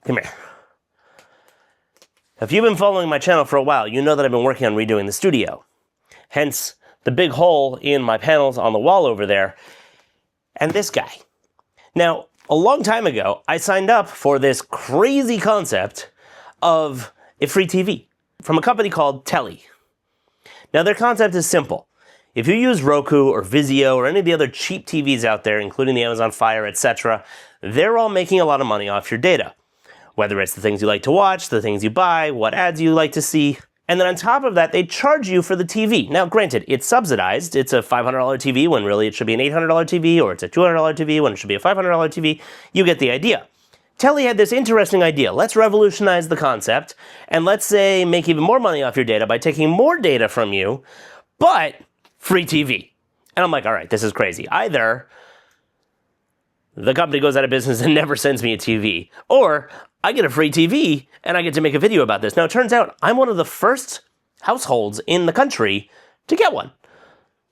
come here. If you've been following my channel for a while, you know that I've been working on redoing the studio. Hence, the big hole in my panels on the wall over there, and this guy. Now, a long time ago, I signed up for this crazy concept of a free TV from a company called Telly. Now, their concept is simple. If you use Roku or Vizio or any of the other cheap TVs out there, including the Amazon Fire, etc., they're all making a lot of money off your data. Whether it's the things you like to watch, the things you buy, what ads you like to see. And then on top of that, they charge you for the TV. Now, granted, it's subsidized. It's a $500 TV when really it should be an $800 TV, or it's a $200 TV when it should be a $500 TV. You get the idea. Telly had this interesting idea. Let's revolutionize the concept, and let's say make even more money off your data by taking more data from you, but free TV. And I'm like, all right, this is crazy. Either the company goes out of business and never sends me a TV, or I get a free TV and I get to make a video about this. Now, it turns out I'm one of the first households in the country to get one.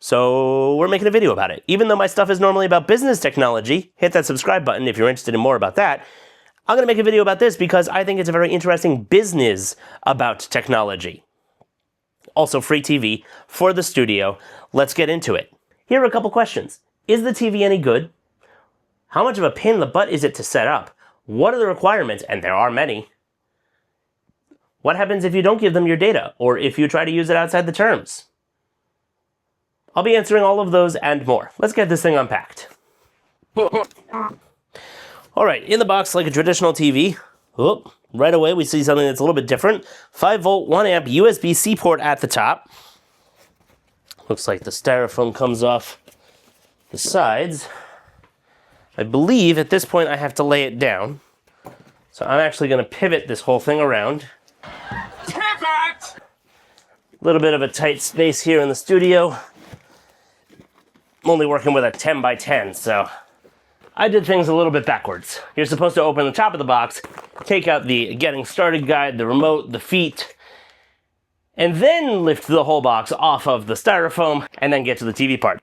So we're making a video about it. Even though my stuff is normally about business technology, hit that subscribe button if you're interested in more about that. I'm going to make a video about this because I think it's a very interesting business about technology. Also, free TV for the studio. Let's get into it. Here are a couple questions. Is the TV any good? How much of a pain in the butt is it to set up? What are the requirements? And there are many. What happens if you don't give them your data, or if you try to use it outside the terms? I'll be answering all of those and more. Let's get this thing unpacked. All right, in the box, like a traditional TV, right away we see something that's a little bit different. 5-volt, 1-amp USB-C port at the top. Looks like the styrofoam comes off the sides. I believe at this point I have to lay it down. So I'm actually going to pivot this whole thing around. Pivot! A little bit of a tight space here in the studio. I'm only working with a 10 by 10, so I did things a little bit backwards. You're supposed to open the top of the box, take out the getting started guide, the remote, the feet, and then lift the whole box off of the styrofoam and then get to the TV part.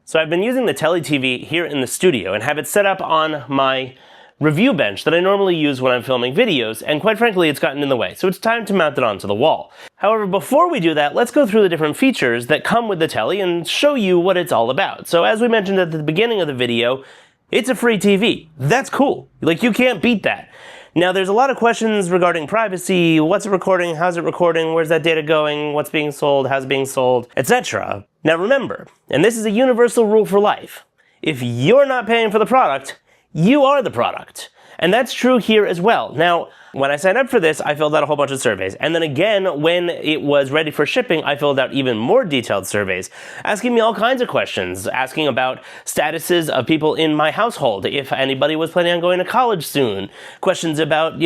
So I've been using the Telly TV here in the studio and have it set up on my review bench that I normally use when I'm filming videos, and quite frankly, it's gotten in the way, so it's time to mount it onto the wall. However, before we do that, let's go through the different features that come with the Telly and show you what it's all about. So as we mentioned at the beginning of the video, it's a free TV. That's cool. Like, you can't beat that. Now, there's a lot of questions regarding privacy. What's it recording? How's it recording? Where's that data going? What's being sold? How's it being sold? Etc. Now remember, and this is a universal rule for life, if you're not paying for the product, you are the product. And that's true here as well. Now, when I signed up for this, I filled out a whole bunch of surveys. And then again, when it was ready for shipping, I filled out even more detailed surveys, asking me all kinds of questions, asking about statuses of people in my household, if anybody was planning on going to college soon, questions about,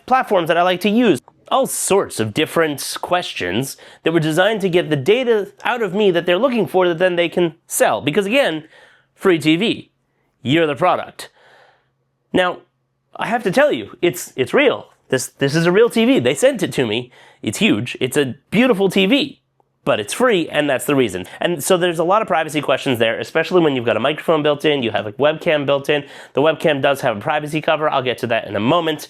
platforms that I like to use. All sorts of different questions that were designed to get the data out of me that they're looking for that then they can sell. Because again, free TV. You're the product. Now, I have to tell you, it's real. This is a real TV. They sent it to me. It's huge. It's a beautiful TV, but it's free, and that's the reason. And so there's a lot of privacy questions there, especially when you've got a microphone built in, you have a webcam built in. The webcam does have a privacy cover. I'll get to that in a moment.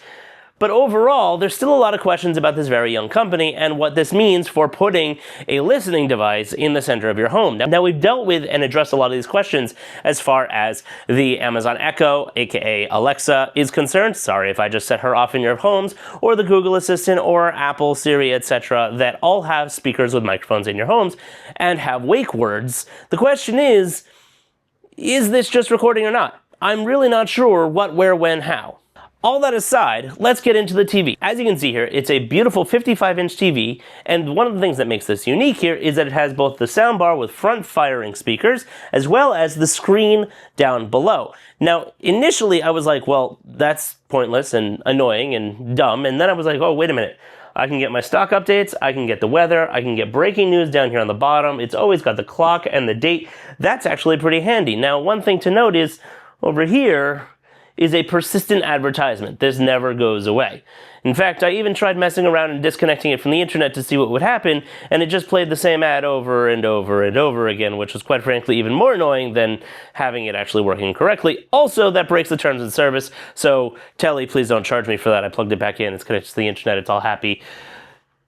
But overall, there's still a lot of questions about this very young company and what this means for putting a listening device in the center of your home. Now, we've dealt with and addressed a lot of these questions as far as the Amazon Echo, aka Alexa, is concerned. Sorry if I just set her off in your homes, or the Google Assistant, or Apple, Siri, etc., that all have speakers with microphones in your homes and have wake words. The question is this just recording or not? I'm really not sure what, where, when, how. All that aside, let's get into the TV. As you can see here, it's a beautiful 55-inch TV, and one of the things that makes this unique here is that it has both the soundbar with front-firing speakers, as well as the screen down below. Now, initially I was like, well, that's pointless and annoying and dumb, and then I was like, oh, wait a minute. I can get my stock updates, I can get the weather, I can get breaking news down here on the bottom. It's always got the clock and the date. That's actually pretty handy. Now, one thing to note is, over here, is a persistent advertisement. This never goes away. In fact, I even tried messing around and disconnecting it from the internet to see what would happen, and it just played the same ad over and over and over again, which was quite frankly even more annoying than having it actually working correctly. Also, that breaks the terms of service, so Telly, please don't charge me for that. I plugged it back in, it's connected to the internet, it's all happy.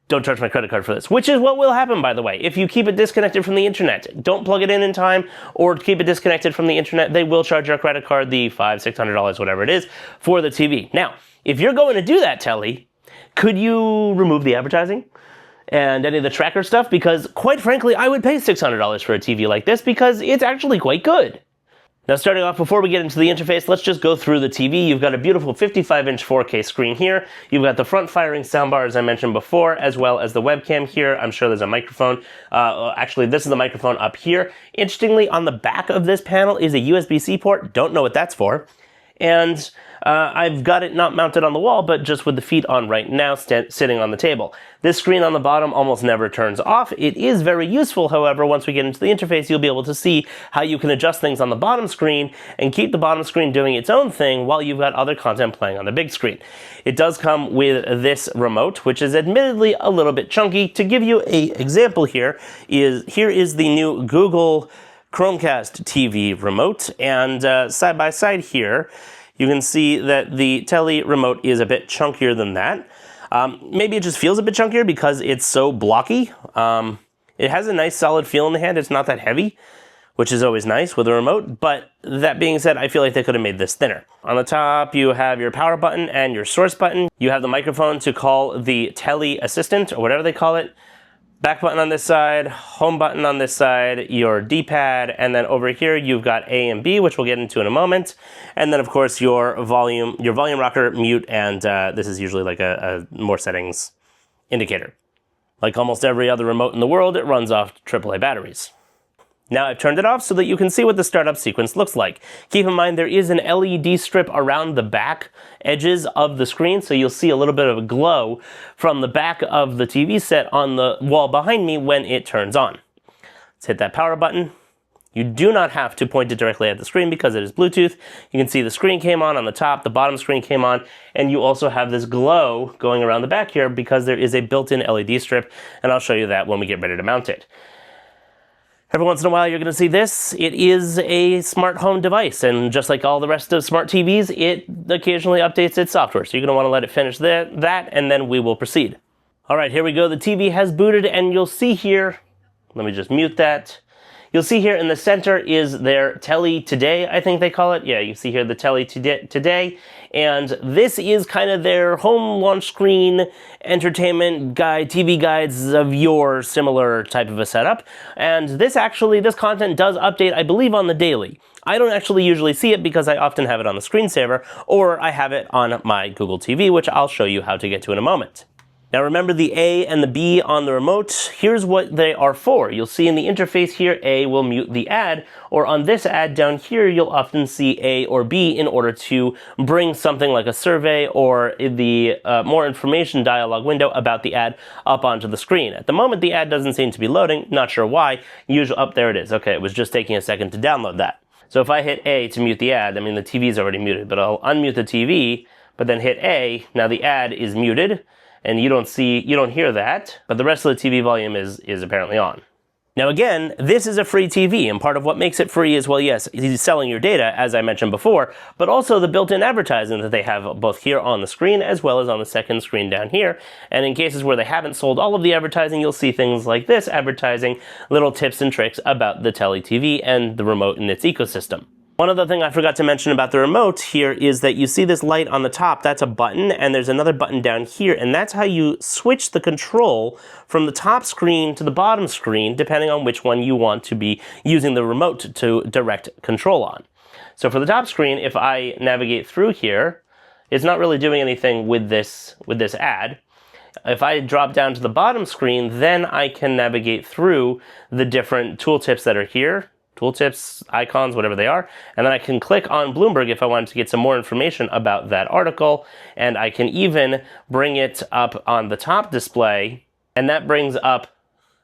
Don't charge my credit card for this, which is what will happen, by the way. If you keep it disconnected from the internet, don't plug it in time, or keep it disconnected from the internet, they will charge your credit card the $500, $600, whatever it is, for the TV. Now, if you're going to do that, Telly, could you remove the advertising and any of the tracker stuff? Because, quite frankly, I would pay $600 for a TV like this because it's actually quite good. Now, starting off, before we get into the interface, let's just go through the TV. You've got a beautiful 55-inch 4K screen here. You've got the front-firing soundbar, as I mentioned before, as well as the webcam here. I'm sure there's a microphone. Actually, this is the microphone up here. Interestingly, on the back of this panel is a USB-C port. Don't know what that's for. And I've got it not mounted on the wall, but just with the feet on right now, sitting on the table. This screen on the bottom almost never turns off. It is very useful, however. Once we get into the interface, you'll be able to see how you can adjust things on the bottom screen and keep the bottom screen doing its own thing while you've got other content playing on the big screen. It does come with this remote, which is admittedly a little bit chunky. To give you an example here is the new Google Chromecast TV remote, and side by side here, you can see that the Telly remote is a bit chunkier than that. Maybe it just feels a bit chunkier because it's so blocky. It has a nice solid feel in the hand. It's not that heavy, which is always nice with a remote. But that being said, I feel like they could have made this thinner. On the top, you have your power button and your source button. You have the microphone to call the Telly Assistant, or whatever they call it. Back button on this side, home button on this side, your D-pad, and then over here you've got A and B, which we'll get into in a moment. And then of course your volume rocker, mute, and this is usually like a more settings indicator. Like almost every other remote in the world, it runs off AAA batteries. Now I've turned it off so that you can see what the startup sequence looks like. Keep in mind there is an LED strip around the back edges of the screen, so you'll see a little bit of a glow from the back of the TV set on the wall behind me when it turns on. Let's hit that power button. You do not have to point it directly at the screen because it is Bluetooth. You can see the screen came on the top, the bottom screen came on, and you also have this glow going around the back here because there is a built-in LED strip, and I'll show you that when we get ready to mount it. Every once in a while you're going to see this. It is a smart home device, and just like all the rest of smart TVs, it occasionally updates its software. So you're going to want to let it finish that, and then we will proceed. All right, here we go. The TV has booted, and you'll see here, let me just mute that. You'll see here in the center is their Telly Today, I think they call it. Yeah, you see here the Telly Today. And this is kind of their home launch screen entertainment guide, TV guides of your similar type of a setup. And this content does update, I believe, on the daily. I don't actually usually see it because I often have it on the screensaver, or I have it on my Google TV, which I'll show you how to get to in a moment. Now remember the A and the B on the remote, here's what they are for. You'll see in the interface here, A will mute the ad, or on this ad down here, you'll often see A or B in order to bring something like a survey or the more information dialog window about the ad up onto the screen. At the moment, the ad doesn't seem to be loading, not sure why. Usually, oh, there it is. Okay, it was just taking a second to download that. So if I hit A to mute the ad, I mean the TV is already muted, but I'll unmute the TV, but then hit A, now the ad is muted, and you don't hear that, but the rest of the TV volume is apparently on. Now again, this is a free TV, and part of what makes it free is, well, yes, he's selling your data, as I mentioned before, but also the built-in advertising that they have both here on the screen as well as on the second screen down here. And in cases where they haven't sold all of the advertising, you'll see things like this advertising, little tips and tricks about the Telly TV and the remote and its ecosystem. One other thing I forgot to mention about the remote here is that you see this light on the top, that's a button, and there's another button down here, and that's how you switch the control from the top screen to the bottom screen, depending on which one you want to be using the remote to direct control on. So for the top screen, if I navigate through here, it's not really doing anything with this ad. If I drop down to the bottom screen, then I can navigate through the different tooltips that are here. Tooltips, icons, whatever they are, and then I can click on Bloomberg if I wanted to get some more information about that article, and I can even bring it up on the top display, and that brings up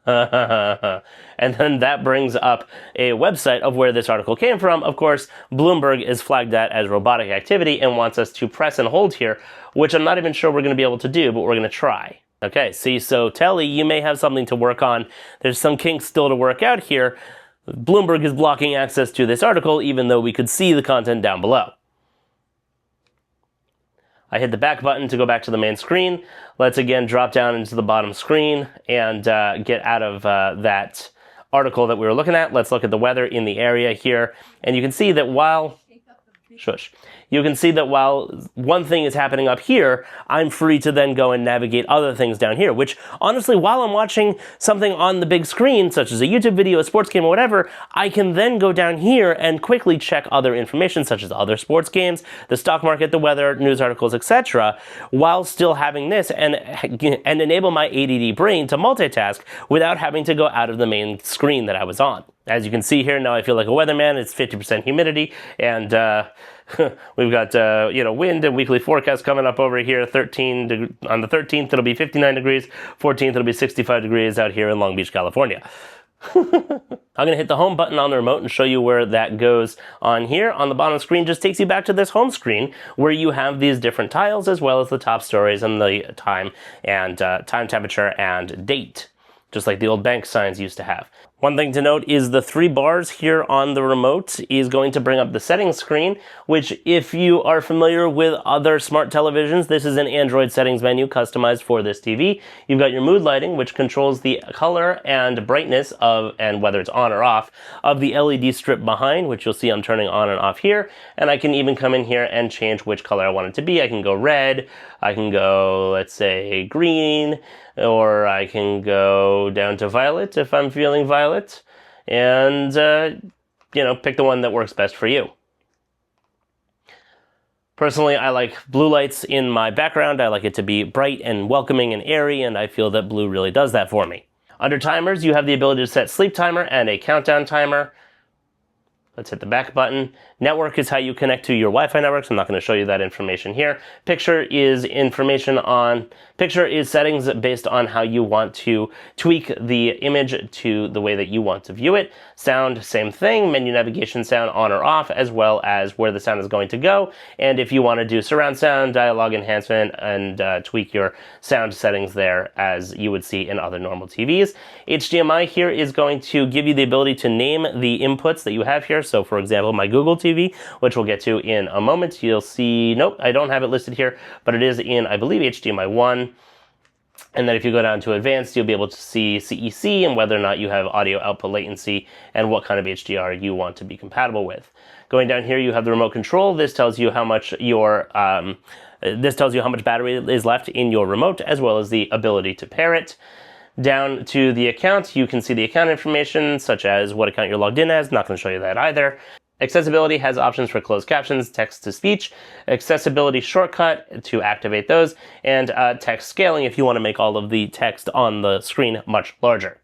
And then that brings up a website of where this article came from. Of course, Bloomberg is flagged that as robotic activity and wants us to press and hold here, which I'm not even sure we're going to be able to do, but we're going to try. Okay, see, so Telly, you may have something to work on. There's some kinks still to work out here. Bloomberg is blocking access to this article, even though we could see the content down below. I hit the back button to go back to the main screen. Let's again drop down into the bottom screen and get out of that article that we were looking at. Let's look at the weather in the area here. And you can see that while... Shush. You can see that while one thing is happening up here, I'm free to then go and navigate other things down here, which honestly, while I'm watching something on the big screen, such as a YouTube video, a sports game, or whatever, I can then go down here and quickly check other information, such as other sports games, the stock market, the weather, news articles, etc., while still having this and enable my ADD brain to multitask without having to go out of the main screen that I was on. As you can see here, now I feel like a weatherman. It's 50% humidity, and we've got wind and weekly forecast coming up over here. On the 13th, it'll be 59 degrees. 14th, it'll be 65 degrees out here in Long Beach, California. I'm going to hit the home button on the remote and show you where that goes on here. On the bottom screen just takes you back to this home screen where you have these different tiles as well as the top stories and the time and time, temperature, and date, just like the old bank signs used to have. One thing to note is the 3 bars here on the remote is going to bring up the settings screen, which if you are familiar with other smart televisions, this is an Android settings menu customized for this TV. You've got your mood lighting, which controls the color and brightness of, and whether it's on or off, of the LED strip behind, which you'll see I'm turning on and off here. And I can even come in here and change which color I want it to be. I can go red, I can go, let's say, green, or I can go down to violet if I'm feeling violet, and, pick the one that works best for you. Personally, I like blue lights in my background. I like it to be bright and welcoming and airy, and I feel that blue really does that for me. Under timers, you have the ability to set sleep timer and a countdown timer. Let's hit the back button. Network is how you connect to your Wi-Fi networks. I'm not going to show you that information here. Picture is settings based on how you want to tweak the image to the way that you want to view it. Sound, same thing. Menu navigation sound on or off, as well as where the sound is going to go. And if you want to do surround sound, dialogue enhancement, and tweak your sound settings there as you would see in other normal TVs. HDMI here is going to give you the ability to name the inputs that you have here. So for example, my Google TV, which we'll get to in a moment, you'll see, nope, I don't have it listed here, but it is in, I believe, HDMI 1. And then if you go down to advanced, you'll be able to see CEC and whether or not you have audio output latency and what kind of HDR you want to be compatible with. Going down here, you have the remote control. This tells you how much battery is left in your remote, as well as the ability to pair it. Down to the account, you can see the account information, such as what account you're logged in as. Not going to show you that either. Accessibility has options for closed captions, text-to-speech, accessibility shortcut to activate those, and text scaling if you want to make all of the text on the screen much larger.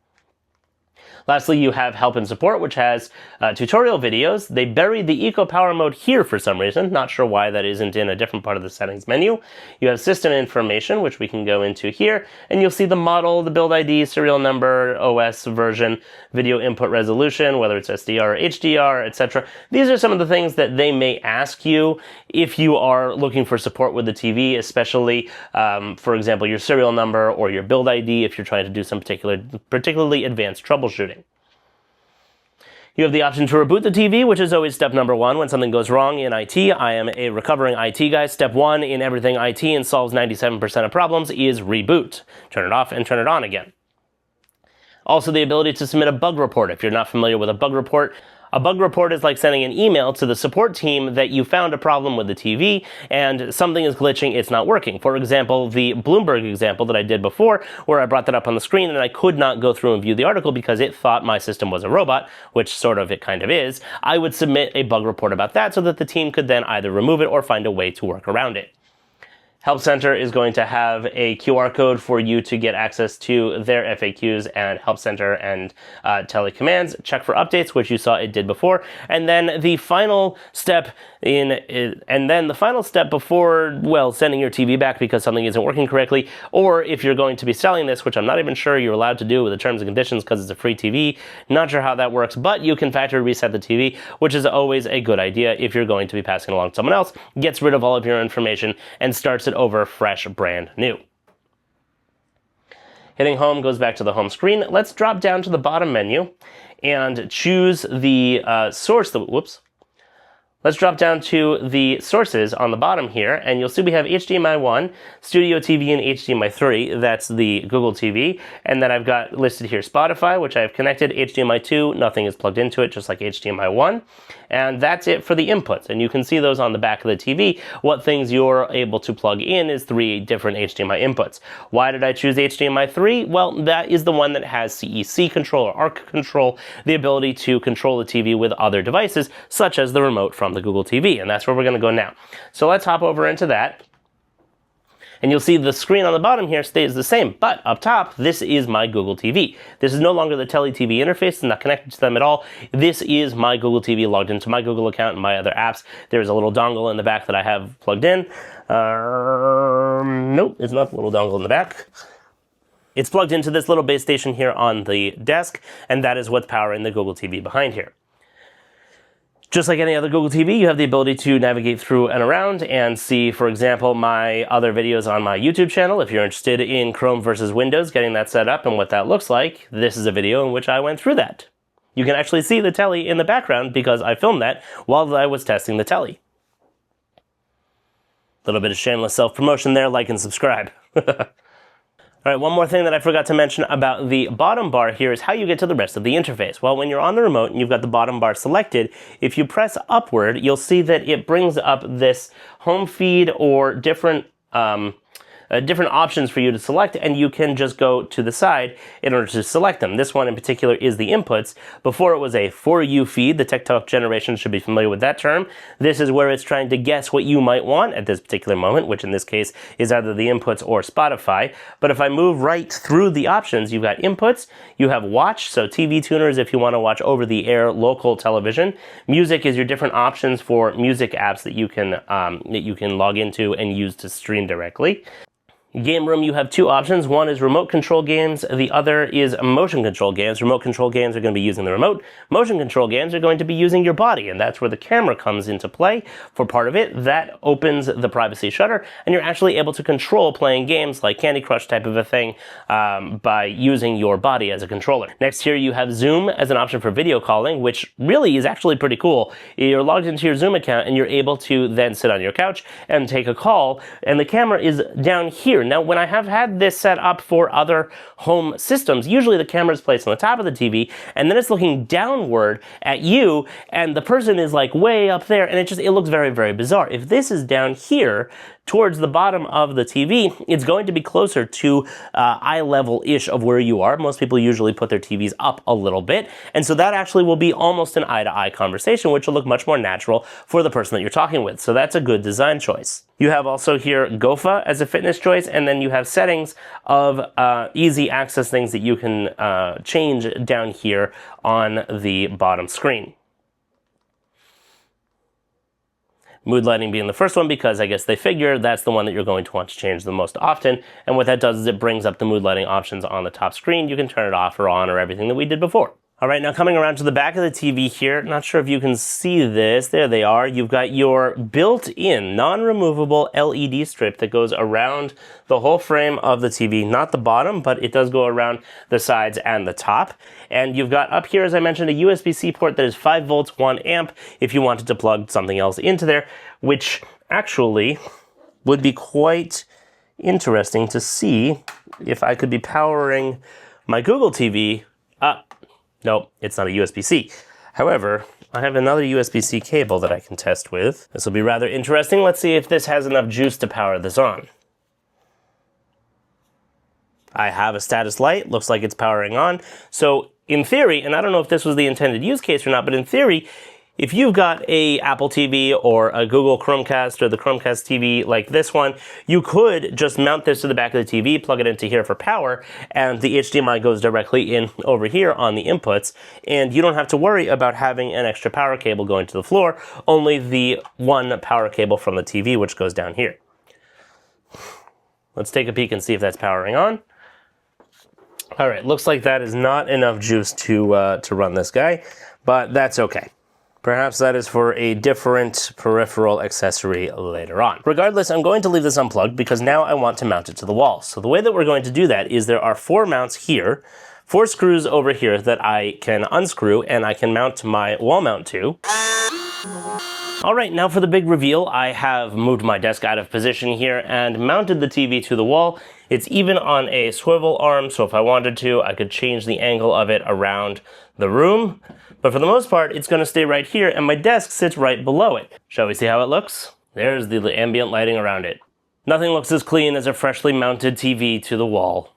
Lastly, you have help and support, which has tutorial videos. They buried the Eco Power mode here for some reason. Not sure why that isn't in a different part of the settings menu. You have system information, which we can go into here, and you'll see the model, the build ID, serial number, OS version, video input resolution, whether it's SDR or HDR, etc. These are some of the things that they may ask you if you are looking for support with the TV, especially, for example, your serial number or your build ID if you're trying to do some particularly advanced troubleshooting. You have the option to reboot the TV, which is always step number 1 when something goes wrong in IT. I am a recovering IT guy. Step 1 in everything IT and solves 97% of problems is reboot. Turn it off and turn it on again. Also, the ability to submit a bug report. If you're not familiar with a bug report is like sending an email to the support team that you found a problem with the TV and something is glitching, it's not working. For example, the Bloomberg example that I did before, where I brought that up on the screen and I could not go through and view the article because it thought my system was a robot, which it kind of is. I would submit a bug report about that so that the team could then either remove it or find a way to work around it. Help Center is going to have a QR code for you to get access to their FAQs and Help Center and Telly commands. Check for updates, which you saw it did before. And then the final step before, well, sending your TV back because something isn't working correctly, or if you're going to be selling this, which I'm not even sure you're allowed to do with the terms and conditions because it's a free TV. Not sure how that works, but you can factory reset the TV, which is always a good idea if you're going to be passing along to someone else. Gets rid of all of your information and starts it over fresh, brand new. Hitting home goes back to the home screen. Let's drop down to the bottom menu and choose the source. Let's drop down to the sources on the bottom here, and you'll see we have HDMI 1, Studio TV, and HDMI 3. That's the Google TV. And then I've got listed here Spotify, which I have connected. HDMI 2, nothing is plugged into it, just like HDMI 1. And that's it for the inputs. And you can see those on the back of the TV. What things you're able to plug in is 3 different HDMI inputs. Why did I choose HDMI 3? Well, that is the one that has CEC control or ARC control, the ability to control the TV with other devices, such as the remote from the Google TV, and that's where we're going to go now. So let's hop over into that, and you'll see the screen on the bottom here stays the same, but up top, this is my Google TV. This is no longer the Telly TV interface. It's not connected to them at all. This is my Google TV logged into my Google account and my other apps. There's a little dongle in the back that I have plugged in. Nope, it's not the little dongle in the back. It's plugged into this little base station here on the desk, and that is what's powering the Google TV behind here. Just like any other Google TV, you have the ability to navigate through and around and see, for example, my other videos on my YouTube channel. If you're interested in Chrome versus Windows, getting that set up and what that looks like, this is a video in which I went through that. You can actually see the Telly in the background because I filmed that while I was testing the Telly. A little bit of shameless self-promotion there, like and subscribe. All right, one more thing that I forgot to mention about the bottom bar here is how you get to the rest of the interface. Well, when you're on the remote and you've got the bottom bar selected, if you press upward, you'll see that it brings up this home feed or different options for you to select, and you can just go to the side in order to select them. This one in particular is the inputs. Before it was a For You feed. The TikTok generation should be familiar with that term. This is where it's trying to guess what you might want at this particular moment, which in this case is either the inputs or Spotify. But if I move right through the options, you've got inputs, you have watch, so TV tuners if you want to watch over the air local television. Music is your different options for music apps that you can log into and use to stream directly. Game room, you have 2 options. One is remote control games. The other is motion control games. Remote control games are going to be using the remote. Motion control games are going to be using your body, and that's where the camera comes into play for part of it. That opens the privacy shutter, and you're actually able to control playing games like Candy Crush type of a thing by using your body as a controller. Next here, you have Zoom as an option for video calling, which really is actually pretty cool. You're logged into your Zoom account, and you're able to then sit on your couch and take a call, and the camera is down here. Now, when I have had this set up for other home systems, usually the camera is placed on the top of the TV, and then it's looking downward at you, and the person is like way up there, and it looks very, very bizarre. If this is down here, towards the bottom of the TV, it's going to be closer to eye level-ish of where you are. Most people usually put their TVs up a little bit, and so that actually will be almost an eye-to-eye conversation, which will look much more natural for the person that you're talking with. So that's a good design choice. You have also here GOFA as a fitness choice, and then you have settings of easy access things that you can change down here on the bottom screen. Mood lighting being the first one because I guess they figure that's the one that you're going to want to change the most often. And what that does is it brings up the mood lighting options on the top screen. You can turn it off or on or everything that we did before. All right, now coming around to the back of the TV here, not sure if you can see this. There they are. You've got your built-in, non-removable LED strip that goes around the whole frame of the TV, not the bottom, but it does go around the sides and the top. And you've got up here, as I mentioned, a USB-C port that is 5 volts, 1 amp, if you wanted to plug something else into there, which actually would be quite interesting to see if I could be powering my Google TV up. Nope, it's not a USB-C. However, I have another USB-C cable that I can test with. This will be rather interesting. Let's see if this has enough juice to power this on. I have a status light. Looks like it's powering on. So in theory, and I don't know if this was the intended use case or not, but in theory, If you've got a Apple TV or a Google Chromecast or the Chromecast TV like this one, you could just mount this to the back of the TV, plug it into here for power, and the HDMI goes directly in over here on the inputs, and you don't have to worry about having an extra power cable going to the floor, only the one power cable from the TV, which goes down here. Let's take a peek and see if that's powering on. All right, looks like that is not enough juice to run this guy, but that's okay. Perhaps that is for a different peripheral accessory later on. Regardless, I'm going to leave this unplugged because now I want to mount it to the wall. So the way that we're going to do that is there are 4 mounts here, 4 screws over here that I can unscrew and I can mount my wall mount to. All right, now for the big reveal. I have moved my desk out of position here and mounted the TV to the wall. It's even on a swivel arm, so if I wanted to, I could change the angle of it around the room. But for the most part, it's going to stay right here, and my desk sits right below it. Shall we see how it looks? There's the ambient lighting around it. Nothing looks as clean as a freshly mounted TV to the wall.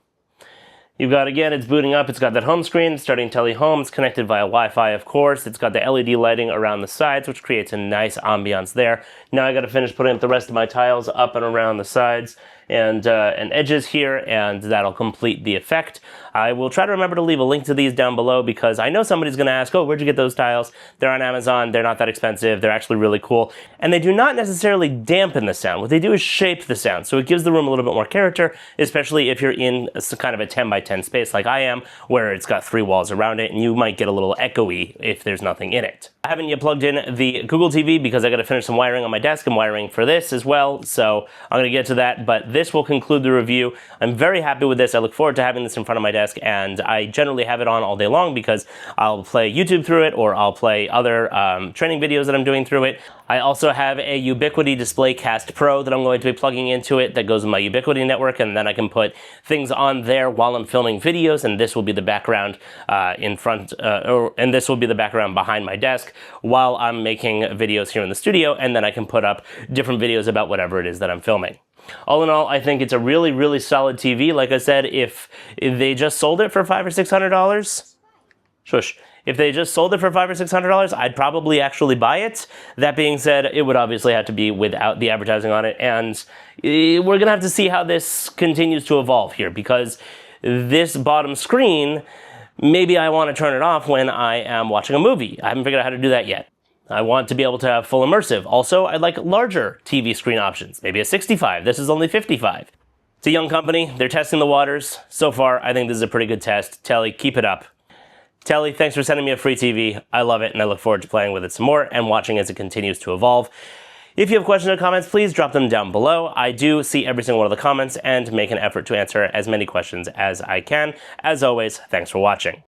You've got, again, it's booting up, it's got that home screen, starting Telly Home, it's connected via Wi-Fi, of course, it's got the LED lighting around the sides, which creates a nice ambiance there. Now I gotta finish putting up the rest of my tiles up and around the sides and edges here, and that'll complete the effect. I will try to remember to leave a link to these down below because I know somebody's gonna ask, oh, where'd you get those tiles? They're on Amazon, they're not that expensive, they're actually really cool, and they do not necessarily dampen the sound. What they do is shape the sound, so it gives the room a little bit more character, especially if you're in kind of a 10 by 10 space like I am, where it's got 3 walls around it, and you might get a little echoey if there's nothing in it. I haven't yet plugged in the Google TV because I gotta finish some wiring on my desk and wiring for this as well, so I'm gonna get to that, but this will conclude the review. I'm very happy with this. I look forward to having this in front of my desk, and I generally have it on all day long because I'll play YouTube through it, or I'll play other training videos that I'm doing through it. I also have a Ubiquiti Display Cast Pro that I'm going to be plugging into it that goes in my Ubiquiti network, and then I can put things on there while I'm filming videos, and this will be the background in front, and this will be the background behind my desk while I'm making videos here in the studio, and then I can put up different videos about whatever it is that I'm filming. All in all, I think it's a really, really solid TV. Like I said, if they just sold it for $500 or $600, shush. If they just sold it for $500 or $600, I'd probably actually buy it. That being said, it would obviously have to be without the advertising on it, and we're gonna have to see how this continues to evolve here, because this bottom screen, maybe I want to turn it off when I am watching a movie. I haven't figured out how to do that yet. I want to be able to have full immersive. Also, I'd like larger TV screen options. Maybe a 65. This is only 55. It's a young company. They're testing the waters. So far, I think this is a pretty good test. Telly, keep it up. Telly, thanks for sending me a free TV. I love it, and I look forward to playing with it some more and watching as it continues to evolve. If you have questions or comments, please drop them down below. I do see every single one of the comments and make an effort to answer as many questions as I can. As always, thanks for watching.